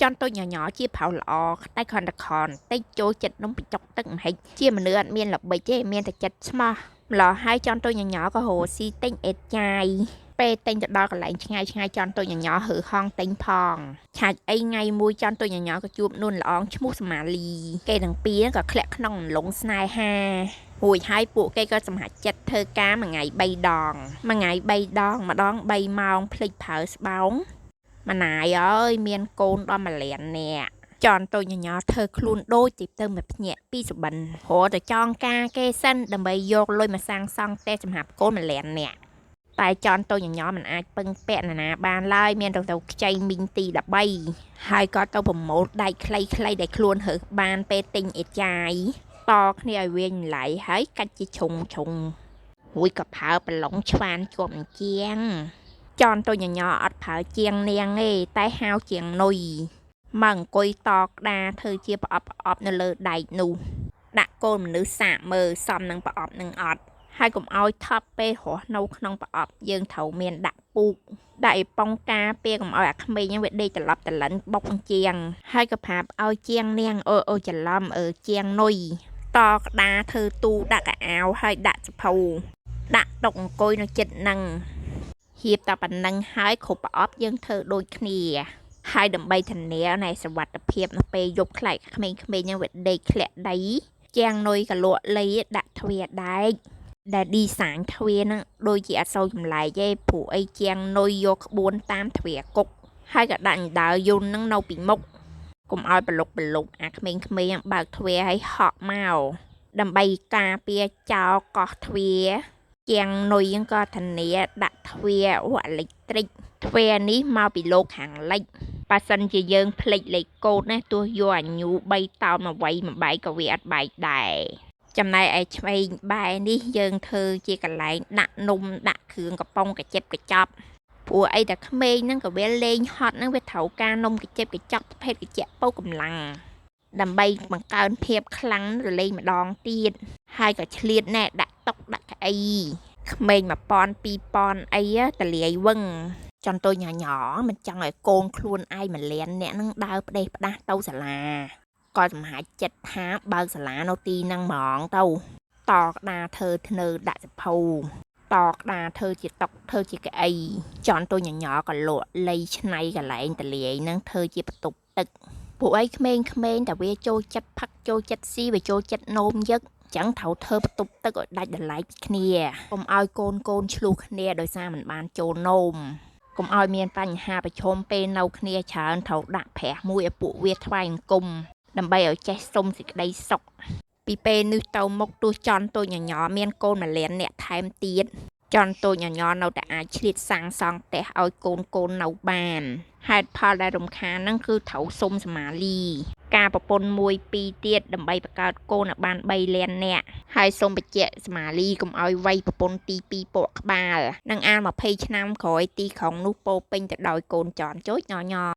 ចន់តូចnhỏជាផៅល្អតែខនតខនតិចចូលចិត្តនំបញ្ចុកទឹកម្ហិចជាមនុស្សអត់មានល្បិចទេមានតែចិត្តស្មោះម្លោះហើយចន់តូចnhỏក៏ហូរស៊ីទិញអេតចាយពេលទិញទៅដល់កន្លែងឆ្ងាយចន់តូចnhỏហឺហងទិញផងឆាច់អីថ្ងៃមួយចន់តូចnhỏក៏ជួបនួនល្អងឈ្មោះសមាលីគេទាំងពីរក៏ធ្លាក់ក្នុងអន្លង់ស្នេហារួចហើយពួកគេក៏សម្រេចចិត្តធ្វើការមួយថ្ងៃ3ដងម្ដង3ម៉ោងភ្លេចប្រើស្បោងម៉ណាយអើយមានកូនដល់ម្លាននាក់ចន់តូចnhỏធ្វើខ្លួនដូចទីទៅមកភ្ញាក់ពីសុបិនរហូតទៅចងការគេសិនដើម្បីយកលុយមកសាងសង់ផ្ទះសម្រាប់កូនម្លាននាក់តែចន់តូចnhỏមិនអាចពឹងពាក់នរណាបានឡើយមានទៅខ្ចីមីងទី13ហើយក៏ទៅប្រមូលដែកខ្លីៗដែលខ្លួនរើសបានពេលទិញអេតចាយតគ្នាឲ្យវាញឡៃហើយកាច់ជាឈុងរួយក៏ប្រើប្រឡងឆ្វានជាប់នឹងជាងចន់តូចnhỏអត់ប្រើជាងនាងទេតែហៅជាងនុយមកអង្គុយតក្តារធ្វើជាប្រអប់នៅលើដែកនោះដាក់កូនមនុស្សសាកមើលសមនឹងប្រអប់នឹងអត់ហើយកុំឲ្យថប់ពេលរស់នៅក្នុងប្រអប់យើងត្រូវមានដាក់ពូកដាក់ឲ្យប៉ងការពារកុំឲ្យអាក្មេងហ្នឹងវាដេកត្រឡប់ត្រឡិនបុកជាងហើយក៏ប្រាប់ឲ្យជាងនាងអូច្រឡំជាងនុយតក្តារធ្វើទូដាក់កៅអៅហើយដាក់សភៅដាក់តុកអង្គុយនៅចិត្តនឹងហៀបតែប៉ុណ្្នឹងហើយគ្រប់ប្រអប់យើងធ្វើដូចគ្នាហើយដើម្បីធានានៃសុវត្ថិភាពនៅពេលយប់ខ្លាចក្មេងៗហ្នឹងវាដេកធ្លាក់ដីជាងនុយក៏លក់លីដាក់ទ្វារដែកដែលឌីហ្សាញទ្វារហ្នឹងដូចជាអត់សូវចម្លែកទេព្រោះអីជាងនុយយកក្បួនតាមទ្វារគុកហើយក៏ដាក់ដើរយន្តហ្នឹងនៅពីមុខកុំឲ្យប្រឡុកអាក្មេងៗបើកទ្វារឲ្យហក់មកដើម្បីការពារចោលកោះទ្វារជាងនុយក៏ធានាដាក់ទ្វារអេឡិចត្រិកទ្វារនេះមកពីលោកខាងលិចបើសិនជាយើងភ្លេចលេខកូដណាទោះយកអាញូ3តោនមកវាយមួយបែកក៏វាអត់បែកដែរចំណែកឯឆ្វេងបែរនេះយើងធ្វើជាកន្លែងដាក់នំដាក់គ្រឿងកំប៉ុងកញ្ចិបកញ្ចប់ព្រោះអីតែក្មេងហ្នឹងក៏វាលេងហត់ហ្នឹងវាត្រូវការនំកញ្ចិបកញ្ចប់ប្រភេទកញ្ចក់ពោកម្លាំងដើម្បីបង្កើនភាពខ្លាំងរលេងម្ដងទៀតហើយក៏ឆ្លៀតណែដាក់តុដាក់កៅអីក្មេង1000 2000អីតលាយវឹងចន់តូចnhỏមិនចង់ឲ្យកូនខ្លួនឯងម្លានអ្នកនឹងដើរផ្ដេសផ្ដាស់ទៅសាលាក៏សម្រេចចិត្តថាបើកសាលានៅទីហ្នឹងហ្មងទៅតក្តារធ្វើធ្នើដាក់សភៅតក្តារធ្វើជាតុធ្វើជាកៅអីចន់តូចnhỏក៏លក់លៃឆ្នៃកន្លែងតលាយហ្នឹងធ្វើជាបន្ទប់ទឹកពួកអីក្មេងៗតែវាចូលចិត្តផឹកចូលចិត្តស៊ីវាចូលចិត្តនោមយឹកចឹងត្រូវធ្វើបន្ទប់ទឹកឲ្យដាច់ដライពីគ្នាកុំឲ្យកូនឆ្លោះគ្នាដោយសារមិនបានចូលនោមកុំឲ្យមានបញ្ហាប្រឈមពេលនៅគ្នាច្រើនត្រូវដាក់ប្រាសមួយឲ្យពួកវាថ្វាយអង្គមដើម្បីឲ្យចេះសុំសេចក្តីសុខពីពេលនេះទៅមុខទោះចន់តូចnhỏមានកូនម្លានអ្នកថែមទៀតចន់តូចnhỏនៅតែអាចឆ្លៀតសាងសង់ផ្ទះឲ្យកូននៅបានហេតុផលដែលរំខានហ្នឹងគឺត្រូវសុំសមាលីការប្រពន្ធ1 2ទៀតដើម្បីបង្កើតកូនឲ្យបាន3លាននាក់ហើយសូមបញ្ជាក់សមាលីកុំឲ្យវាយប្រពន្ធទី2ពកក្បាលនឹងអាន20ឆ្នាំក្រោយទីក្រុងនោះពោពេញទៅដោយកូនចន់ចោចញញ